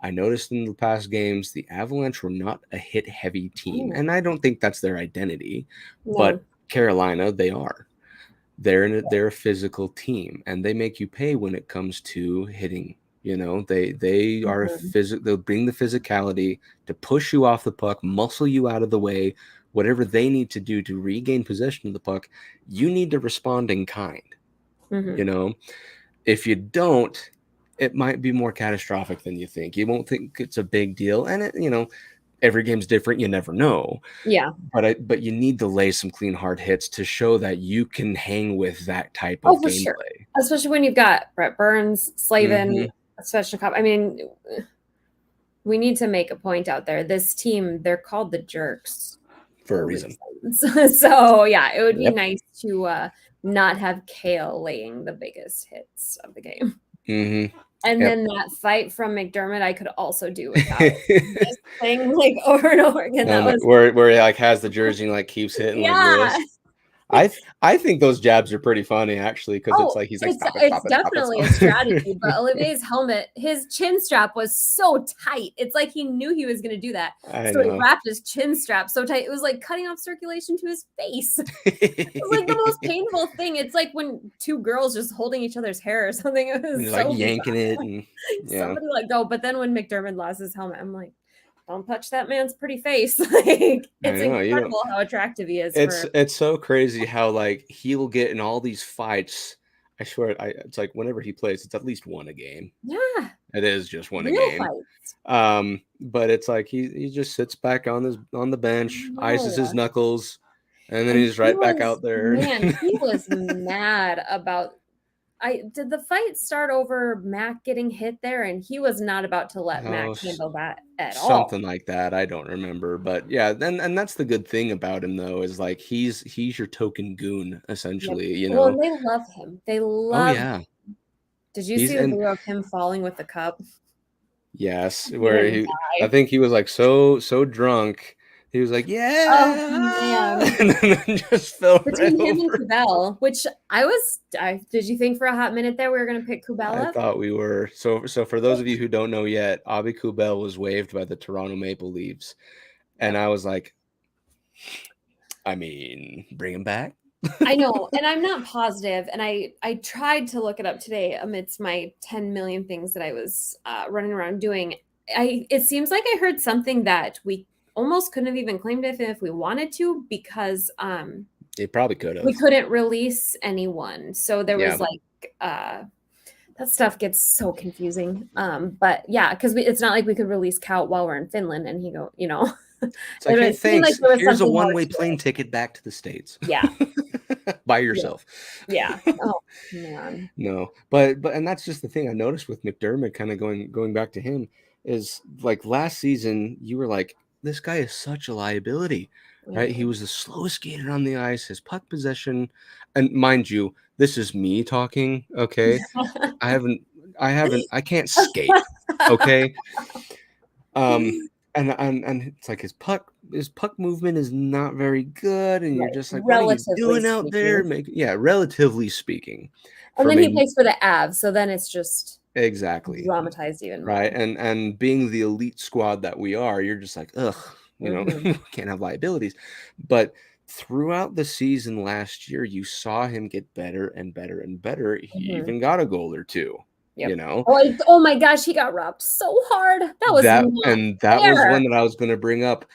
I noticed in the past games, the Avalanche were not a hit-heavy team, and I don't think that's their identity. But Carolina, they are. They're a physical team, and they make you pay when it comes to hitting. They are they'll bring the physicality to push you off the puck, muscle you out of the way, whatever they need to do to regain possession of the puck. You need to respond in kind. If you don't, it might be more catastrophic than you think. You won't think it's a big deal, and every game's different. You never know. Yeah. But you need to lay some clean, hard hits to show that you can hang with that type of gameplay. Sure. Especially when you've got Brett Burns, Slavin, Svechnikov. I mean, we need to make a point out there. This team, they're called the Jerks for a reason. So it would be nice to not have Kale laying the biggest hits of the game. And then that fight from McDermott, I could also do without just playing over and over again. That was where he has the jersey and keeps hitting like this. I think those jabs are pretty funny, actually, because it's he's like, stop it, definitely a strategy. But Olivier's helmet, his chin strap was so tight. It's like he knew he was going to do that. So he wrapped his chin strap so tight. It was like cutting off circulation to his face. It was like the most painful thing. It's like when 2 girls just holding each other's hair or something. It was so yanking it. And somebody let go. But then when McDermott lost his helmet, I'm like, don't touch that man's pretty face. It's incredible how attractive he is. It's so crazy how he will get in all these fights. I swear, it's like whenever he plays, it's at least one a game. Yeah, it is just one a game. Fights. But it's like he just sits back on the bench, ices his knuckles, and then he's right back out there. Man, he was mad about did the fight start over Mac getting hit there, and he was not about to let Mac handle that at all. Something like that. I don't remember, but yeah, and that's the good thing about him though, is like he's your token goon essentially, you Well, know. and they love him. They Oh love yeah. him. Did you see the video of him falling with the cup? Yes, He where didn't I die. think he was like so drunk. He was like, Oh, yeah, man. and then just fell right Between him and over. Kubel, which did you think for a hot minute there we were going to pick Kubel I up? thought we were. So for those of you who don't know yet, Abi Kubel was waived by the Toronto Maple Leafs. And I was like, I mean, bring him back. I know, and I'm not positive, and I tried to look it up today amidst my 10 million things that I was running around doing. It seems like I heard something that we almost couldn't have even claimed it if we wanted to, because it probably could have. We couldn't release anyone, so there was like that stuff gets so confusing. But yeah, because it's not like we could release Kaut while we're in Finland, and he go, you know. It's like, hey, thanks. Like here's a one-way plane ticket back to the States. Yeah. By yourself. Yeah. Oh man. No, but and that's just the thing I noticed with McDermott, kind of going back to him, is like last season you were like, this guy is such a liability, right? He was the slowest skater on the ice, his puck possession, and mind you, this is me talking, okay? I can't skate, okay? And it's like his puck movement is not very good, and you're just like, what are you doing out there? Relatively speaking. And then he plays for the Avs, so then it's just exactly dramatized even more. Right. And being the elite squad that we are, you're just like, ugh, you know, can't have liabilities. But throughout the season last year, you saw him get better and better and better. He even got a goal or two. You know, oh my gosh, he got robbed so hard. That was that was one that I was going to bring up.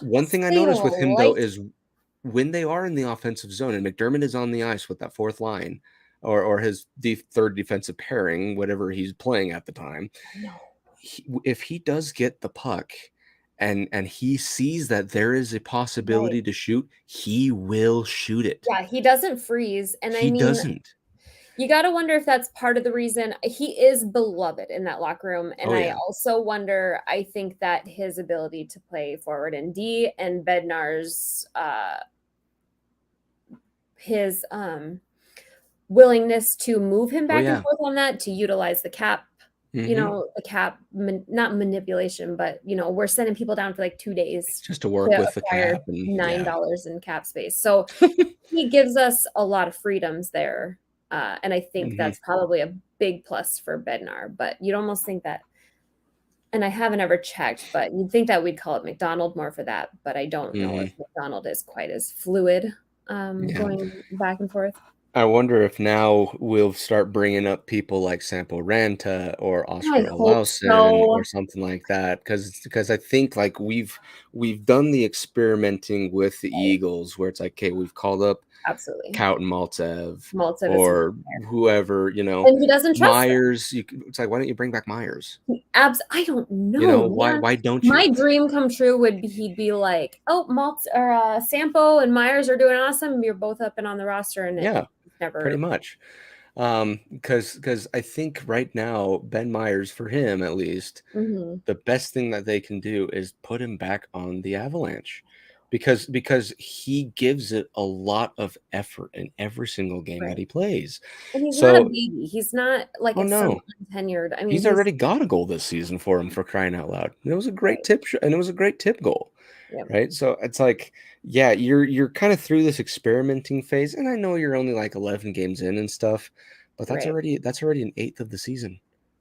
One thing I noticed with him though is when they are in the offensive zone and McDermott is on the ice with that fourth line or his third defensive pairing, whatever he's playing at the time, if he does get the puck and he sees that there is a possibility to shoot, he will shoot it. Yeah, he doesn't freeze, and he doesn't. You got to wonder if that's part of the reason he is beloved in that locker room. And I also wonder, I think that his ability to play forward in D and Bednar's, his willingness to move him back and forth on that, to utilize the cap, you know, the cap, not manipulation, but, you know, we're sending people down for like 2 days just to work with the cap and $9 in cap space. So he gives us a lot of freedoms there. And I think that's probably a big plus for Bednar, but you'd almost think that, and I haven't ever checked, but you'd think that we'd call it McDonald more for that, but I don't know if McDonald is quite as fluid going back and forth. I wonder if now we'll start bringing up people like Sampo Ranta or Oscar Olausson or something like that, because I think like we've done the experimenting with the Eagles where it's like, okay, we've called up Kaut and Maltsev or whoever, you know, and he doesn't trust Myers. It's like, why don't you bring back Myers? I don't know. You know, why don't you? My dream come true would be he'd be like, oh, Sampo and Myers are doing awesome. You're both up and on the roster, and pretty much. Because I think right now Ben Myers, for him at least, the best thing that they can do is put him back on the Avalanche. Because he gives it a lot of effort in every single game that he plays. And he's not a baby. He's not like tenured. I mean, he's already got a goal this season for him, for crying out loud. And it was a great tip, and it was a great tip goal. Right. So it's like, yeah, you're kind of through this experimenting phase. And I know you're only like 11 games in and stuff, but that's already an eighth of the season.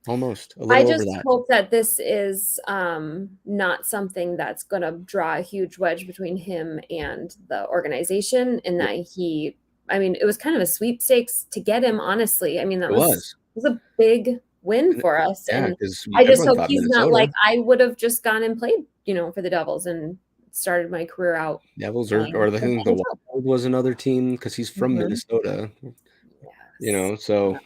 Almost a little I just over that. hope that this is not something that's going to draw a huge wedge between him and the organization, and that it was kind of a sweepstakes to get him, honestly. I mean, that was a big win for us. And I just hope he's not like, I would have just gone and played, you know, for the Devils and started my career out. Devils or I think the Wild was another team, because he's from Minnesota, you know, so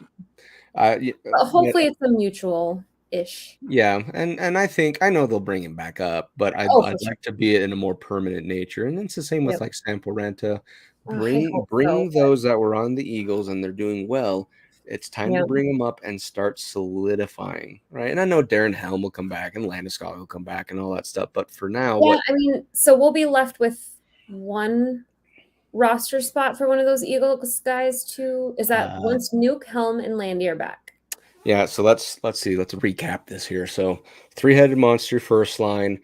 hopefully it's a mutual-ish. Yeah, and I know they'll bring him back up, but I'd like to be in a more permanent nature. And it's the same with like Sampo Ranta. Bring those that were on the Eagles and they're doing well, It's time to bring them up and start solidifying, right? And I know Darren Helm will come back and Landeskog will come back and all that stuff, but for now, so we'll be left with one roster spot for one of those Eagles guys too. Is that once Nuke, Helm, and Landy are back? Yeah, so let's see. Let's recap this here. So 3-headed monster first line.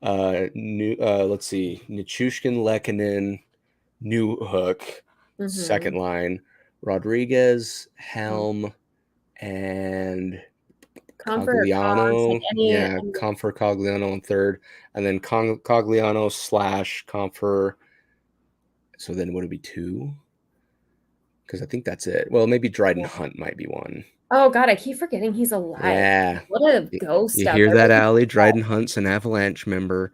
Let's see. Nichushkin, Lehkonen, Newhook, second line. Rodriguez, Helm, and Cogliano. Comfer, Cogliano on third. And then Cogliano / Comfer. So then would it be 2? Because I think that's it. Well, maybe Dryden Hunt might be one. Oh, God, I keep forgetting he's alive. Yeah. What a ghost. You hear that, Allie? Dryden Hunt's an Avalanche member.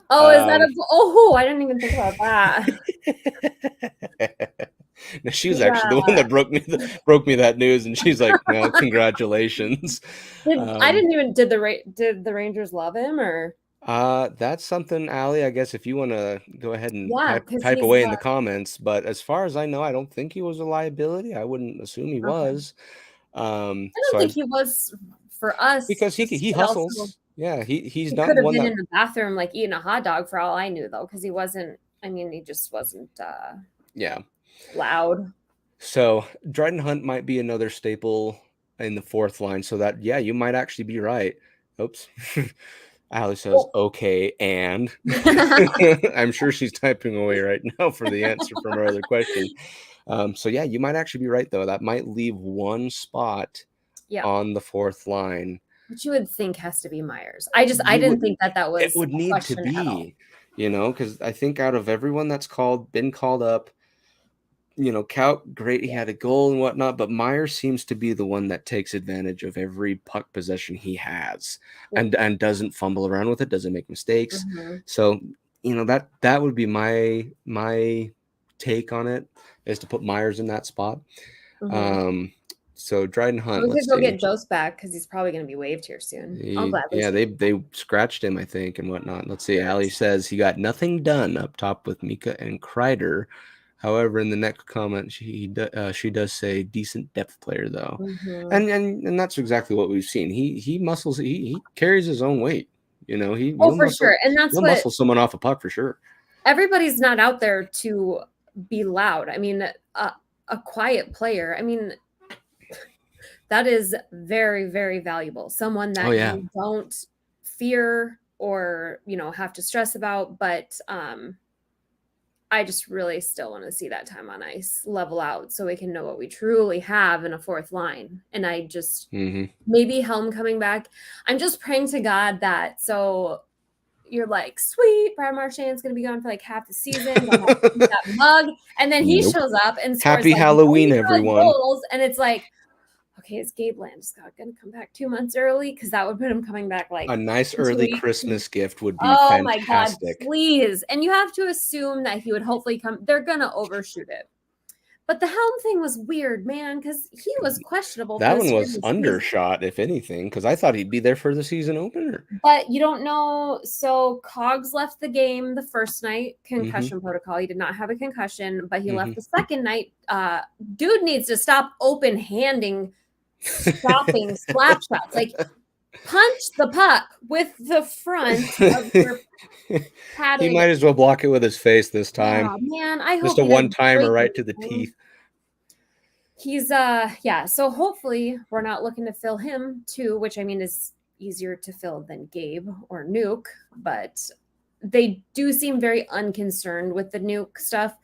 Oh, is that I didn't even think about that. Now, she was actually the one that broke me that news, and she's like, "No, congratulations." Did the Rangers love him, or? That's something, Allie, I guess if you want to go ahead and type away in the comments. But as far as I know, I don't think he was a liability. I wouldn't assume he was. I don't think he was for us. Because he hustles. Also, he's not could have been in the bathroom like eating a hot dog for all I knew, though, because he wasn't. I mean, he just wasn't loud. So Dryden Hunt might be another staple in the fourth line. So that you might actually be right. Oops. Allie says, okay, and I'm sure she's typing away right now for the answer from her other question. So, you might actually be right, though. That might leave one spot on the fourth line. Which you would think has to be Myers. I didn't think that was it would need to be, because I think out of everyone that's been called up, Kaut, great, he had a goal and whatnot, but Myers seems to be the one that takes advantage of every puck possession he has and doesn't fumble around with it, doesn't make mistakes. So, that would be my take on it, is to put Myers in that spot. So Dryden Hunt. Let's go get Jost back because he's probably going to be waived here soon. They scratched him, I think, and whatnot. Let's see. Allie says he got nothing done up top with Mika and Kreider. However, in the next comment, she does say decent depth player, though, and that's exactly what we've seen. He muscles. He carries his own weight. He'll for sure, and that's what muscle someone off a puck for sure. Everybody's not out there to be loud. I mean, a quiet player. I mean, that is very, very valuable. Someone that you don't fear or have to stress about, but I just really still want to see that time on ice level out so we can know what we truly have in a fourth line. And I just maybe Helm coming back. I'm just praying to God that you're like, sweet, Brad Marchand's going to be gone for like half the season. That mug. And then he shows up and scores Happy Halloween, everyone. Goals, and it's like, okay, is Gabe Landeskog going to come back 2 months early? Because that would put him coming back like a nice early Christmas gift would be fantastic. My God, please. And you have to assume that he would hopefully come. They're going to overshoot it. But the Helm thing was weird, man, because he was questionable. That one was undershot, if anything, because I thought he'd be there for the season opener. But you don't know. So Cogs left the game the first night, concussion protocol. He did not have a concussion, but he left the second night. Dude needs to stop open-handing, stopping slap shots. Like, punch the puck with the front of your padding. He might as well block it with his face this time. Oh, man, I hope just a one-timer right to the teeth. He's so hopefully we're not looking to fill him too, which I mean is easier to fill than Gabe or Nuke, but they do seem very unconcerned with the Nuke stuff.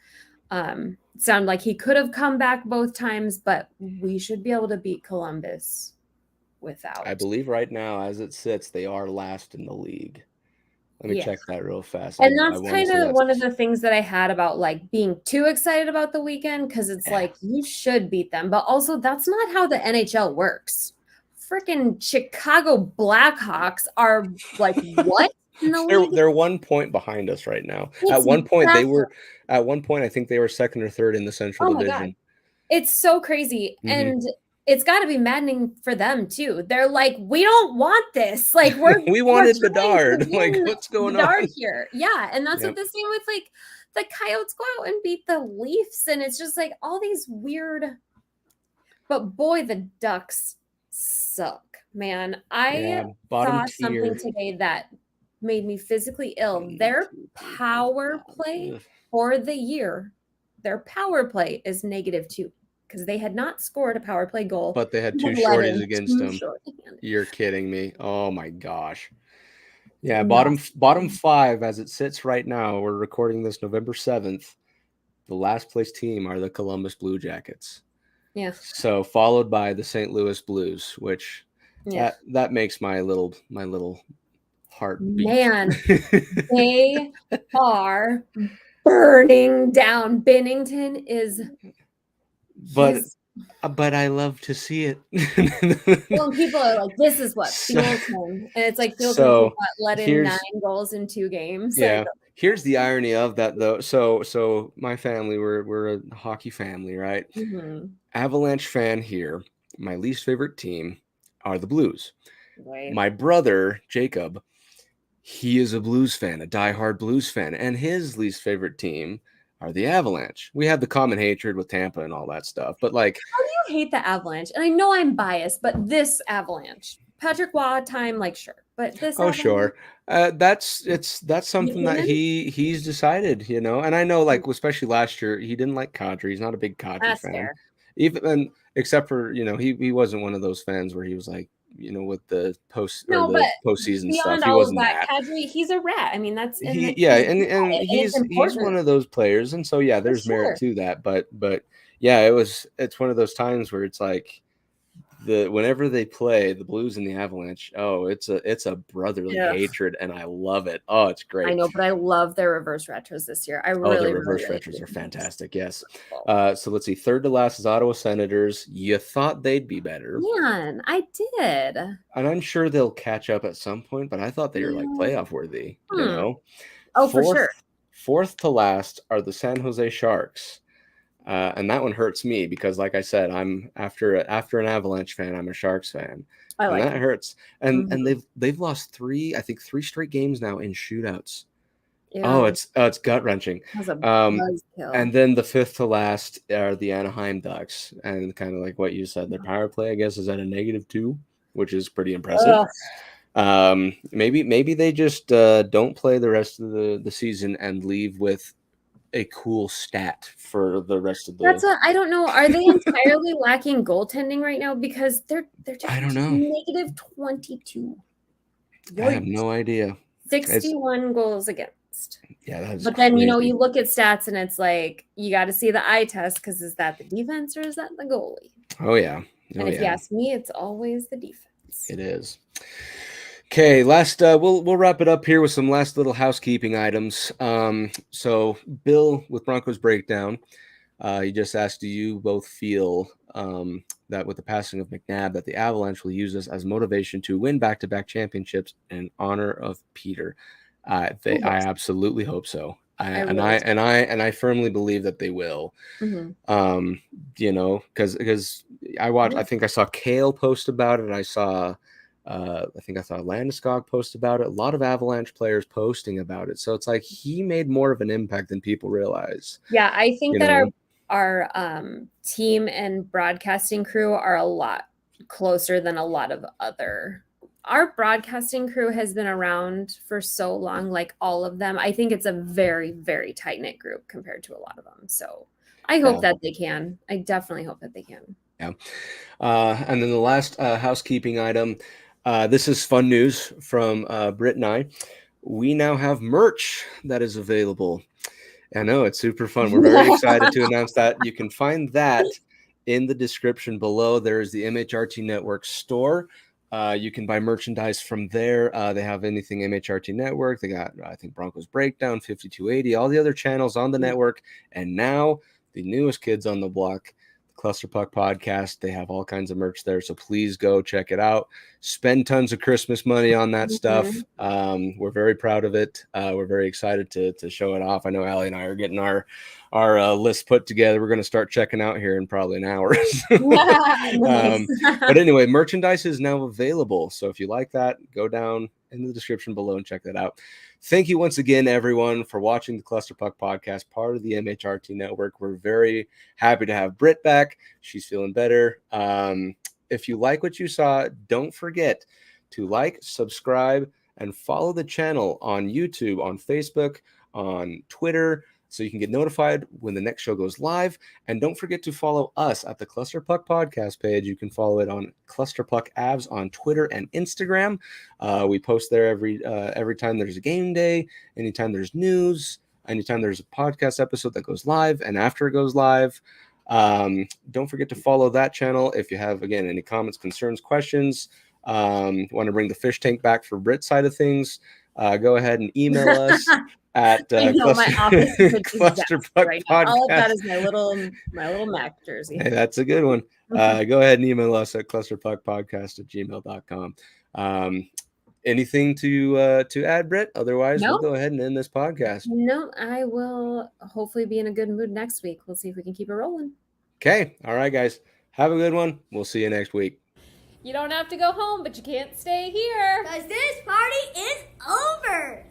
It sounded like he could have come back both times, but we should be able to beat Columbus without. I believe right now, as it sits, they are last in the league. Let me check that real fast. And that's kind of one of the things that I had about like being too excited about the weekend, because it's like you should beat them, but also that's not how the NHL works. Freaking Chicago Blackhawks are like what in the league? They're 1 point behind us right now. At one point, I think they were second or third in the Central Division. God. It's so crazy. And it's got to be maddening for them too. They're like, we don't want this. Like we wanted Bedard. Like, what's going on here? Yeah, and that's what the same with like the Coyotes go out and beat the Leafs, and it's just like all these weird. But boy, the Ducks suck, man. I bottom saw something tier. today that made me physically ill. Their power play for the year, their power play is -2 because they had not scored a power play goal. But they had 2 shorties against them. You're kidding me. Oh my gosh. Yeah, bottom 5 as it sits right now. We're recording this November 7th. The last place team are the Columbus Blue Jackets. Yeah. So followed by the St. Louis Blues, which that makes my little heart beat. Man, they are burning down. Bennington is but I love to see it. Well, people are like, this is what fuels him. And it's like fuels him to let in 9 goals in 2 games. Yeah. Here's the irony of that, though. So my family, we're a hockey family, right? Mm-hmm. Avalanche fan here. My least favorite team are the Blues. Right. My brother, Jacob, he is a Blues fan, a diehard Blues fan, and his least favorite team are the Avalanche. We have the common hatred with Tampa and all that stuff, but like, how do you hate the Avalanche? And I know I'm biased, but this Avalanche, Patrick Waugh time, like sure, but this. Oh, sure. That's something that he's decided, you know. And I know, like, especially last year, he didn't like Kadri. He's not a big Kadri fan. Fair. Even except for, you know, he wasn't one of those fans where he was like, you know, with the postseason stuff. He wasn't that. Kadri, he's a rat. I mean, that's and he's one of those players, and so yeah, there's merit to that. But yeah, it's one of those times where it's like, whenever they play the Blues and the Avalanche, it's a brotherly hatred, and I love it. Oh, it's great. I know, but I love their reverse retros this year. The reverse retros are fantastic. Yes. So let's see. Third to last is Ottawa Senators. You thought they'd be better. Man, I did. And I'm sure they'll catch up at some point, but I thought they were like playoff worthy. You know. Oh, for sure. Fourth to last are the San Jose Sharks. And that one hurts me because, like I said, I'm after an Avalanche fan, I'm a Sharks fan, and that hurts. And they've lost 3 straight games now in shootouts. Yeah. Oh, it's gut wrenching. And then the fifth to last are the Anaheim Ducks, and kind of like what you said, their power play, I guess, is at a -2, which is pretty impressive. Maybe they just don't play the rest of the season and leave with a cool stat for the rest of the. That's what I don't know. Are they entirely lacking goaltending right now? Because they're just I don't know. -22. I have no idea. 61 goals against. Yeah, that's. But then you look at stats and it's like you got to see the eye test because is that the defense or is that the goalie? Oh yeah. And if you ask me, it's always the defense. It is. Okay, last we'll wrap it up here with some last little housekeeping items. So Bill with Broncos Breakdown, he just asked, do you both feel that with the passing of McNab that the Avalanche will use this as motivation to win back-to-back championships in honor of Peter? I absolutely hope so. I firmly believe that they will. Mm-hmm. Because I think I saw Kale post about it. I saw Landeskog post about it. A lot of Avalanche players posting about it. So it's like he made more of an impact than people realize. Yeah, I think that our team and broadcasting crew are a lot closer than a lot of other. Our broadcasting crew has been around for so long, like all of them. I think it's a very, very tight-knit group compared to a lot of them. So I hope that they can. I definitely hope that they can. Yeah. And then the last housekeeping item. This is fun news from Brit and I. We now have merch that is available. I know, it's super fun. We're very excited to announce that. You can find that in the description below. There is the MHRT Networks store. You can buy merchandise from there. They have anything MHRT Network. They got, I think, Broncos Breakdown, 5280, all the other channels on the network. And now the newest kids on the block, Cluster Puck Podcast. They have all kinds of merch there, so please go check it out. Spend tons of Christmas money on that stuff. We're very proud of it. We're very excited to show it off. I know Allie and I are getting our our list put together. We're going to start checking out here in probably an hour. But anyway, merchandise is now available. So if you like that, go down in the description below and check that out. Thank you once again, everyone, for watching the Cluster Puck podcast, part of the MHRT Network. We're very happy to have Brit back. She's feeling better. If you like what you saw, don't forget to like, subscribe, and follow the channel on YouTube, on Facebook, on Twitter, so you can get notified when the next show goes live. And don't forget to follow us at the Cluster Puck podcast page. You can follow it on Cluster Puck Avs on Twitter and Instagram. We post there every time there's a game day, anytime there's news, anytime there's a podcast episode that goes live, and after it goes live. Don't forget to follow that channel. If you have, again, any comments, concerns, questions, want to bring the fish tank back for Brit's side of things, go ahead and email us at Cluster Puck right Podcast. All I've got is my little Mac jersey. Hey, that's a good one. Go ahead and email us at clusterpuckpodcast@gmail.com. Anything to add, Brit? Otherwise, we'll go ahead and end this podcast. No, I will hopefully be in a good mood next week. We'll see if we can keep it rolling. Okay. All right, guys. Have a good one. We'll see you next week. You don't have to go home, but you can't stay here. Because this party is over.